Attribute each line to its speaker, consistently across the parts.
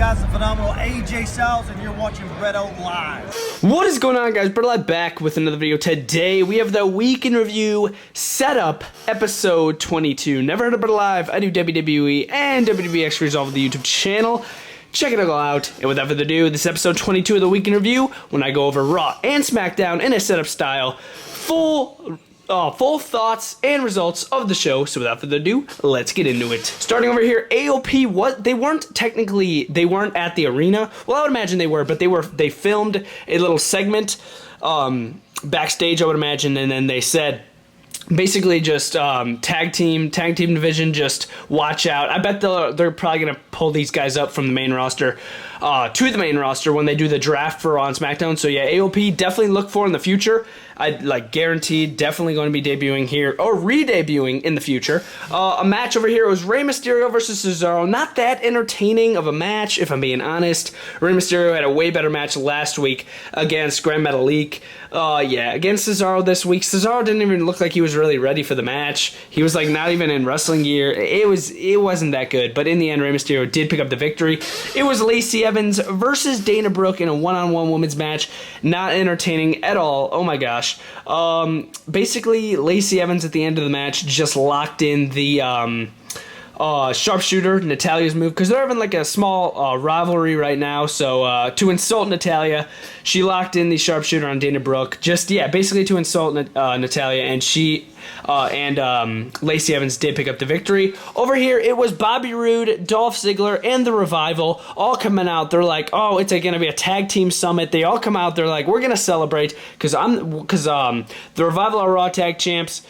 Speaker 1: guys? The phenomenal AJ Styles, and you're watching BrettO Live.
Speaker 2: What is going on, guys? BrettO Live back with another video. Today, we have the Week in Review Setup, Episode 22. Never heard of BrettO Live? I do WWE and WWE X Resolve on the YouTube channel. Check it all out. And without further ado, this is Episode 22 of the Week in Review, when I go over Raw and SmackDown in a setup style. Full thoughts and results of the show. So without further ado, let's get into it. Starting over here, AOP, they weren't at the arena. Well, I would imagine they were, but they filmed a little segment backstage, I would imagine, and then they said, basically just tag team division, just watch out. I bet they're probably going to pull these guys up from the main roster to the main roster when they do the draft for Raw and SmackDown. So yeah, AOP, definitely look for in the future. Guaranteed, definitely going to be debuting here, or re-debuting in the future. A match over here was Rey Mysterio versus Cesaro. Not that entertaining of a match, if I'm being honest. Rey Mysterio had a way better match last week against Grand Metalik. Against Cesaro this week. Cesaro didn't even look like he was really ready for the match. He was like not even in wrestling gear. It wasn't that good, but in the end, Rey Mysterio did pick up the victory. It was Lacey Evans versus Dana Brooke in a one-on-one women's match. Not entertaining at all. Oh my gosh. Basically, Lacey Evans at the end of the match just locked in the sharpshooter, Natalia's move, because they're having like a small rivalry right now. So to insult Natalya, she locked in the sharpshooter on Dana Brooke. Basically to insult Natalya, and Lacey Evans did pick up the victory. Over here, it was Bobby Roode, Dolph Ziggler, and The Revival all coming out. They're like, oh, it's going to be a tag team summit. They all come out. They're like, we're going to celebrate because The Revival are Raw tag champs.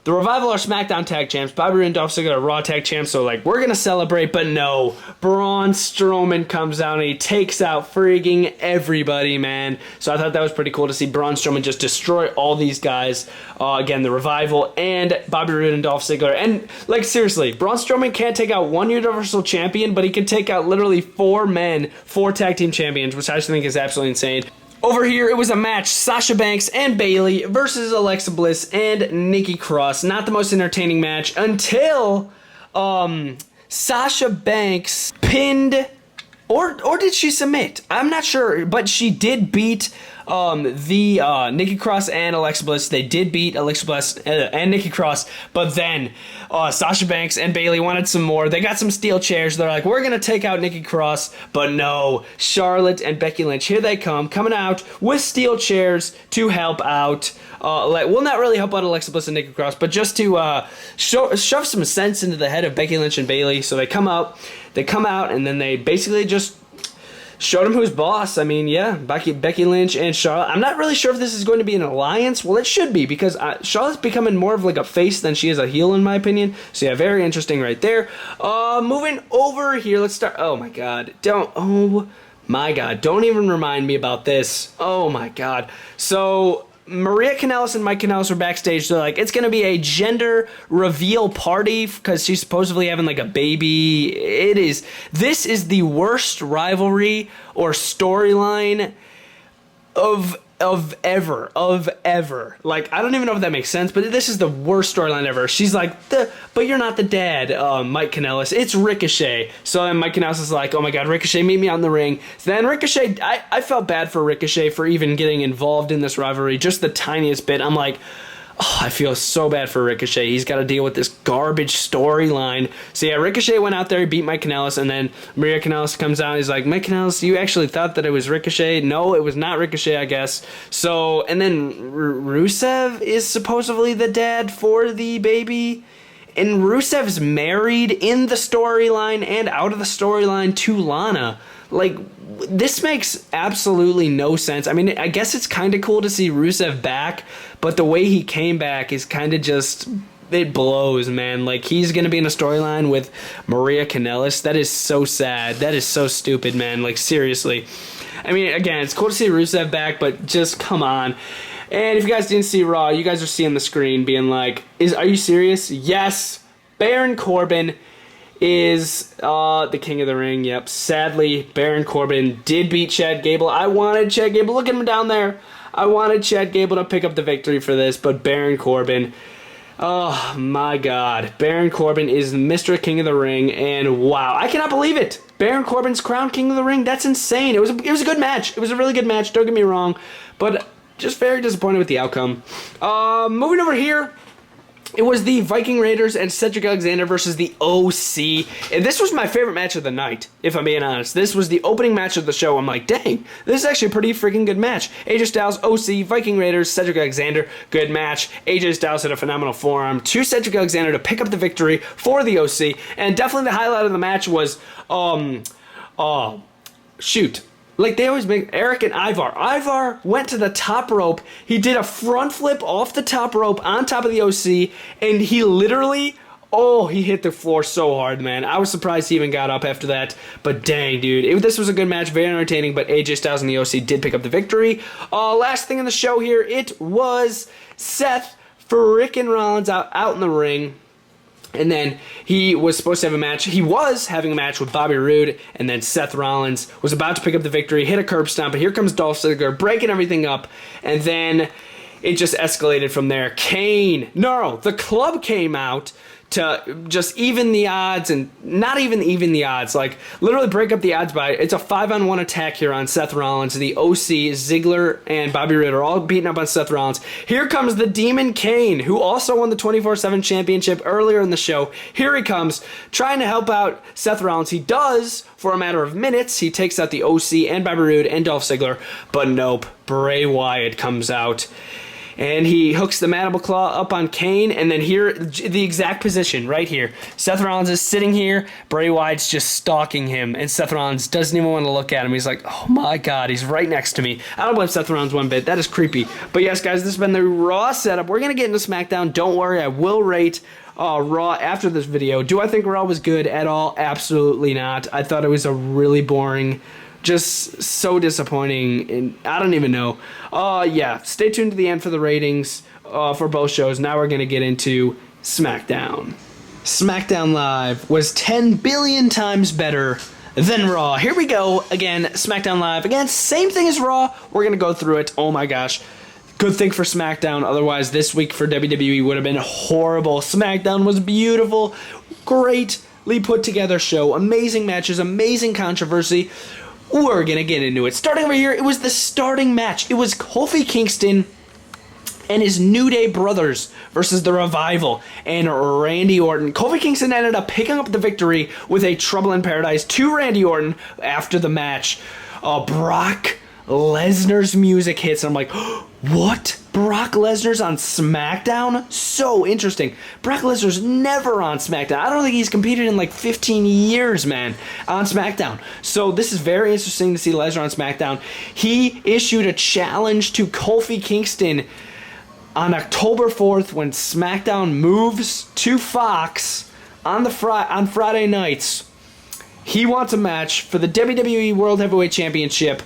Speaker 2: The Revival are SmackDown tag champs. Bobby Roode and Dolph Ziggler are Raw tag champs. So, we're going to celebrate. But no, Braun Strowman comes out and he takes out freaking everybody, man. So I thought that was pretty cool to see Braun Strowman just destroy all these guys. Again, The Revival and Bobby Roode and Dolph Ziggler. And, seriously, Braun Strowman can't take out one Universal Champion, but he can take out literally 4 tag team champions, which I just think is absolutely insane. Over here, it was a match, Sasha Banks and Bayley versus Alexa Bliss and Nikki Cross. Not the most entertaining match until Sasha Banks pinned, or did she submit? I'm not sure, but she did beat Nikki Cross and Alexa Bliss. They did beat Alexa Bliss and Nikki Cross, but then Sasha Banks and Bayley wanted some more. They got some steel chairs. They're like, we're going to take out Nikki Cross, but no. Charlotte and Becky Lynch, here they come, coming out with steel chairs to help out. Not really help out Alexa Bliss and Nikki Cross, but just to shove some sense into the head of Becky Lynch and Bayley. So they come out, and then they basically just showed him who's boss. I mean, yeah, Becky Lynch and Charlotte. I'm not really sure if this is going to be an alliance. Well, it should be, because Charlotte's becoming more of a face than she is a heel, in my opinion. So yeah, very interesting right there. Moving over here, let's start. Oh my god, don't even remind me about this. Oh my god. So Maria Kanellis and Mike Kanellis were backstage. They're like, it's going to be a gender reveal party because she's supposedly having a baby. This is the worst rivalry or storyline of ever. I don't even know if that makes sense, but this is the worst storyline ever. She's like, but you're not the dad, Mike Kanellis. It's Ricochet. So then Mike Kanellis is like, oh my god, Ricochet, meet me out in the ring. So then Ricochet, I felt bad for Ricochet for even getting involved in this rivalry, just the tiniest bit. I'm like, oh, I feel so bad for Ricochet. He's got to deal with this garbage storyline. So yeah, Ricochet went out there, he beat Mike Kanellis, and then Maria Kanellis comes out and he's like, Mike Kanellis, you actually thought that it was Ricochet? No, it was not Ricochet, I guess. So, and then Rusev is supposedly the dad for the baby. And Rusev's married in the storyline and out of the storyline to Lana. This makes absolutely no sense. I mean, I guess it's kind of cool to see Rusev back, but the way he came back is kind of just, it blows, man. He's going to be in a storyline with Maria Kanellis. That is so sad. That is so stupid, man. Seriously. I mean, again, it's cool to see Rusev back, but just come on. And if you guys didn't see Raw, you guys are seeing the screen being like, are you serious? Yes, Baron Corbin is the King of the Ring. Yep, sadly, Baron Corbin did beat Chad Gable. I wanted Chad Gable. Look at him down there. I wanted Chad Gable to pick up the victory for this, but Baron Corbin Oh my God. Baron Corbin is Mr. King of the Ring, and wow, I cannot believe it. Baron Corbin's crowned King of the Ring. That's insane. It was a good match. It was a really good match. Don't get me wrong, but just very disappointed with the outcome. Moving over here. It was the Viking Raiders and Cedric Alexander versus the OC. And this was my favorite match of the night, if I'm being honest. This was the opening match of the show. I'm like, dang, this is actually a pretty freaking good match. AJ Styles, OC, Viking Raiders, Cedric Alexander, good match. AJ Styles had a phenomenal forearm to Cedric Alexander to pick up the victory for the OC. And definitely the highlight of the match was, like they always make Eric and Ivar. Ivar went to the top rope. He did a front flip off the top rope on top of the OC, and he literally, he hit the floor so hard, man. I was surprised he even got up after that. But dang, dude, this was a good match, very entertaining. But AJ Styles and the OC did pick up the victory. Last thing in the show here, it was Seth frickin' Rollins out in the ring. And then he was supposed to have a match. He was having a match with Bobby Roode, and then Seth Rollins was about to pick up the victory, hit a curb stomp, but here comes Dolph Ziggler breaking everything up, and then it just escalated from there. The club came out to just even the odds, and not even the odds, like literally break up the odds by, it's a 5-on-1 attack here on Seth Rollins. The OC, Ziggler, and Bobby Roode are all beating up on Seth Rollins. Here comes the Demon Kane, who also won the 24/7 championship earlier in the show. Here he comes, trying to help out Seth Rollins. He does for a matter of minutes. He takes out the OC and Bobby Roode and Dolph Ziggler, but nope, Bray Wyatt comes out. And he hooks the mandible claw up on Kane, and then here, the exact position, right here. Seth Rollins is sitting here, Bray Wyatt's just stalking him, and Seth Rollins doesn't even want to look at him. He's like, oh my God, he's right next to me. I don't blame Seth Rollins one bit. That is creepy. But yes, guys, this has been the Raw setup. We're going to get into SmackDown. Don't worry, I will rate Raw after this video. Do I think Raw was good at all? Absolutely not. I thought it was a really boring, just so disappointing, and I don't even know. Stay tuned to the end for the ratings for both shows. Now we're going to get into SmackDown. SmackDown Live was 10 billion times better than Raw. Here we go again, SmackDown Live. Again, same thing as Raw. We're going to go through it. Oh my gosh. Good thing for SmackDown. Otherwise, this week for WWE would have been horrible. SmackDown was beautiful. Greatly put together show. Amazing matches. Amazing controversy. We're going to get into it. Starting over here, it was the starting match. It was Kofi Kingston and his New Day brothers versus the Revival and Randy Orton. Kofi Kingston ended up picking up the victory with a Trouble in Paradise to Randy Orton after the match. Brock Lesnar's music hits, and I'm like, what? Brock Lesnar's on SmackDown? So interesting. Brock Lesnar's never on SmackDown. I don't think he's competed in like 15 years, man, on SmackDown. So this is very interesting to see Lesnar on SmackDown. He issued a challenge to Kofi Kingston on October 4th when SmackDown moves to Fox on Friday nights. He wants a match for the WWE World Heavyweight Championship.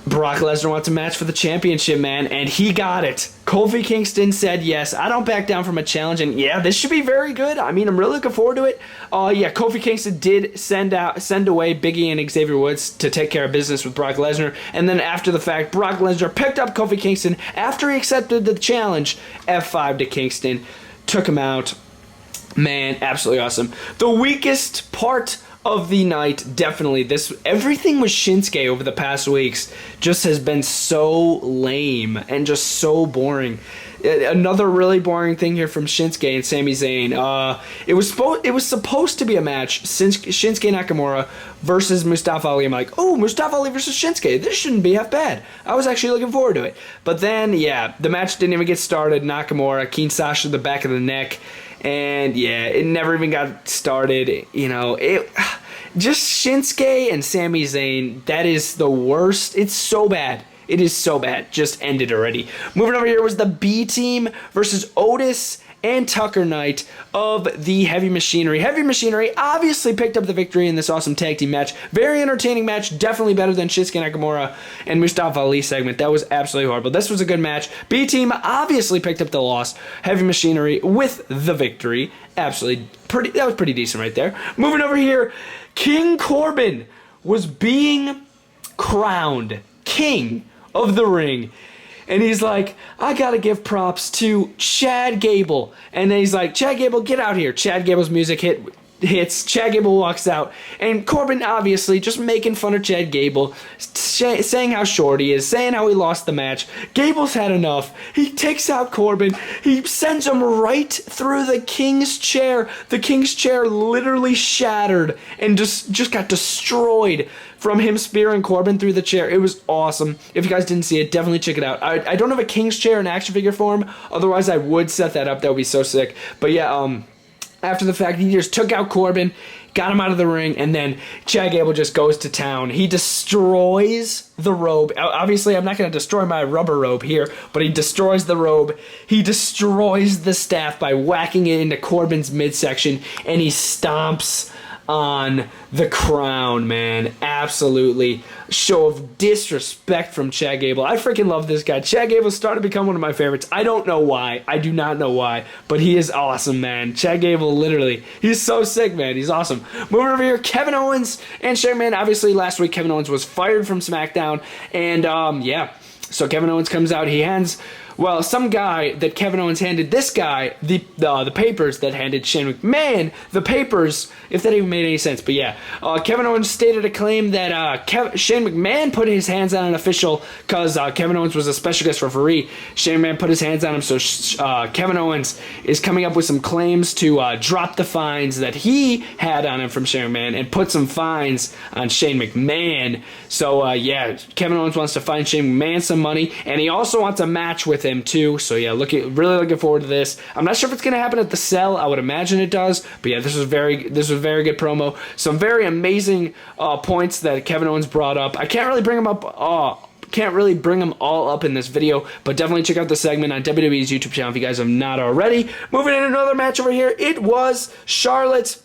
Speaker 2: Brock Lesnar wants a match for the championship, man, and he got it. Kofi Kingston said yes. I don't back down from a challenge, and yeah, this should be very good. I mean, I'm really looking forward to it. Kofi Kingston did send away Biggie and Xavier Woods to take care of business with Brock Lesnar, and then after the fact, Brock Lesnar picked up Kofi Kingston after he accepted the challenge. F5 to Kingston, took him out. Man, absolutely awesome. The weakest part of the night, definitely. Everything with Shinsuke over the past weeks just has been so lame and just so boring. Another really boring thing here from Shinsuke and Sami Zayn. It was supposed to be a match, Shinsuke Nakamura versus Mustafa Ali. I'm like, oh, Mustafa Ali versus Shinsuke. This shouldn't be half bad. I was actually looking forward to it. But then, the match didn't even get started. Nakamura, Kinshasa to the back of the neck. And it never even got started. Just Shinsuke and Sami Zayn, that is the worst. It's so bad. It is so bad. Just end it already. Moving over here was the B Team versus Otis and Tucker Knight of the Heavy Machinery. Heavy Machinery obviously picked up the victory in this awesome tag team match. Very entertaining match. Definitely better than Shinsuke Nakamura and Mustafa Ali segment. That was absolutely horrible. This was a good match. B Team obviously picked up the loss. Heavy Machinery with the victory. Absolutely that was pretty decent right there. Moving over here, King Corbin was being crowned King of the Ring. and he's like, I gotta give props to Chad Gable. And then he's like, Chad Gable, get out here. Chad Gable's music hits. Chad Gable walks out, and Corbin obviously just making fun of Chad Gable, saying how short he is, saying how he lost the match. Gable's had enough. He takes out Corbin. He sends him right through the King's chair. The King's chair literally shattered and just got destroyed from him spearing Corbin through the chair. It was awesome. If you guys didn't see it, definitely check it out. I don't have a King's chair in action figure form. Otherwise, I would set that up. That would be so sick. But yeah, after the fact, he just took out Corbin, got him out of the ring, and then Chad Gable just goes to town. He destroys the robe. Obviously, I'm not going to destroy my rubber robe here, but he destroys the robe. He destroys the staff by whacking it into Corbin's midsection, and he stomps on the crown, man. Absolutely. Show of disrespect from Chad Gable. I freaking love this guy. Chad Gable started to become one of my favorites. I don't know why. I do not know why. But he is awesome, man. Chad Gable, literally. He's so sick, man. He's awesome. Moving over here, Kevin Owens and Shane McMahon. Obviously, last week, Kevin Owens was fired from SmackDown. And, yeah. So Kevin Owens comes out. He hands... Well, some guy that Kevin Owens handed this guy the papers that handed Shane McMahon the papers, if that even made any sense. But yeah, Kevin Owens stated a claim that Shane McMahon put his hands on an official because Kevin Owens was a special guest referee. Shane McMahon put his hands on him, so Kevin Owens is coming up with some claims to drop the fines that he had on him from Shane McMahon and put some fines on Shane McMahon. So yeah, Kevin Owens wants to fine Shane McMahon some money, and he also wants a match with him too. So yeah, really looking forward to this. I'm not sure if it's gonna happen at the Cell. I would imagine it does. But yeah, this was very good promo. Some very amazing points that Kevin Owens brought up. I can't really bring them up. Can't really bring them all up in this video, but definitely check out the segment on WWE's YouTube channel if you guys have not already. Moving into another match over here, it was Charlotte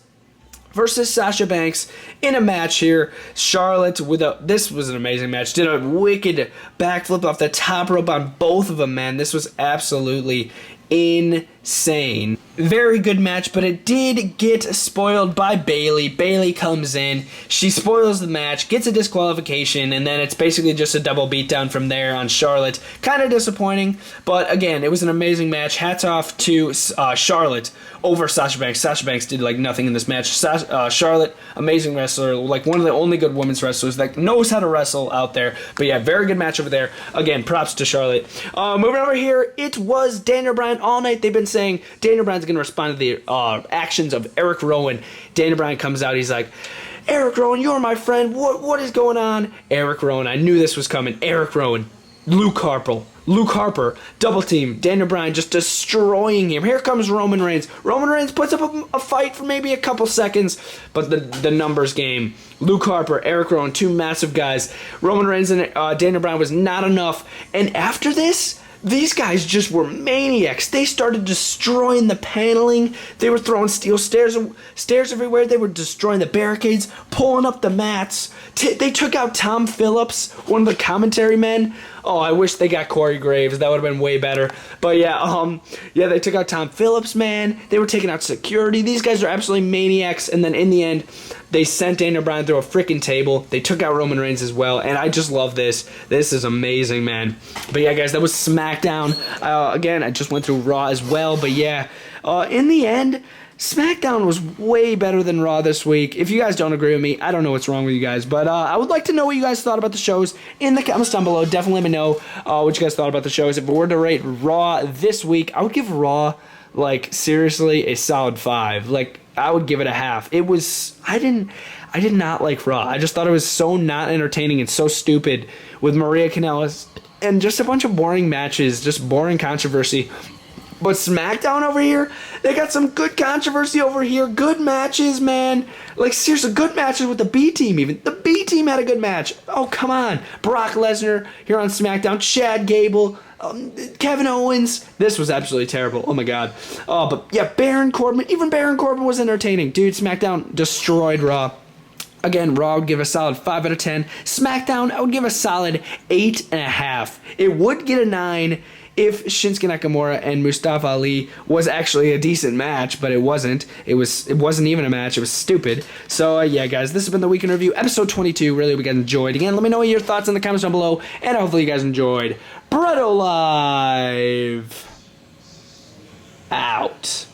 Speaker 2: versus Sasha Banks in a match here. Charlotte this was an amazing match. Did a wicked backflip off the top rope on both of them, man. This was absolutely insane. Very good match, but it did get spoiled by Bayley. Bayley comes in, she spoils the match, gets a disqualification, and then it's basically just a double beatdown from there on Charlotte. Kind of disappointing, but again, it was an amazing match. Hats off to Charlotte over Sasha Banks. Sasha Banks did like nothing in this match. Charlotte, amazing wrestler, like one of the only good women's wrestlers that knows how to wrestle out there. But yeah, very good match over there. Again, props to Charlotte. Moving over here, it was Daniel Bryan all night. They've been saying Daniel Bryan's going to respond to the actions of Eric Rowan. Daniel Bryan comes out. He's like, Eric Rowan, you're my friend. What is going on? Eric Rowan, I knew this was coming. Eric Rowan, Luke Harper, double team. Daniel Bryan just destroying him. Here comes Roman Reigns. Roman Reigns puts up a fight for maybe a couple seconds, but the numbers game. Luke Harper, Eric Rowan, two massive guys. Roman Reigns and Daniel Bryan was not enough. And after this, these guys just were maniacs. They started destroying the paneling. They were throwing steel stairs everywhere. They were destroying the barricades, pulling up the mats. They took out Tom Phillips, one of the commentary men. Oh, I wish they got Corey Graves. That would have been way better. But yeah, they took out Tom Phillips, man. They were taking out security. These guys are absolutely maniacs. And then in the end, they sent Daniel Bryan through a freaking table. They took out Roman Reigns as well. And I just love this. This is amazing, man. But yeah, guys, that was SmackDown. Again, I just went through Raw as well. But yeah, in the end, SmackDown was way better than Raw this week. If you guys don't agree with me, I don't know what's wrong with you guys. But I would like to know what you guys thought about the shows in the comments down below. Definitely let me know what you guys thought about the shows. If we were to rate Raw this week, I would give Raw, like, seriously, a solid 5. Like, I would give it a half. It was... I did not like Raw. I just thought it was so not entertaining and so stupid with Maria Kanellis and just a bunch of boring matches, just boring controversy. But SmackDown over here, they got some good controversy over here. Good matches, man. Like, seriously, good matches with the B team even. The B team had a good match. Oh, come on. Brock Lesnar here on SmackDown. Chad Gable. Kevin Owens. This was absolutely terrible. Oh, my God. But, yeah, Baron Corbin. Even Baron Corbin was entertaining. Dude, SmackDown destroyed Raw. Again, Raw would give a solid 5 out of 10. SmackDown, I would give a solid 8.5. It would get a 9 if Shinsuke Nakamura and Mustafa Ali was actually a decent match, but it wasn't. It wasn't even a match. It was stupid. So yeah, guys, this has been the Week in Review, episode 22. Really hope you guys enjoyed. Again, let me know your thoughts in the comments down below, and hopefully you guys enjoyed. BrettO Live out.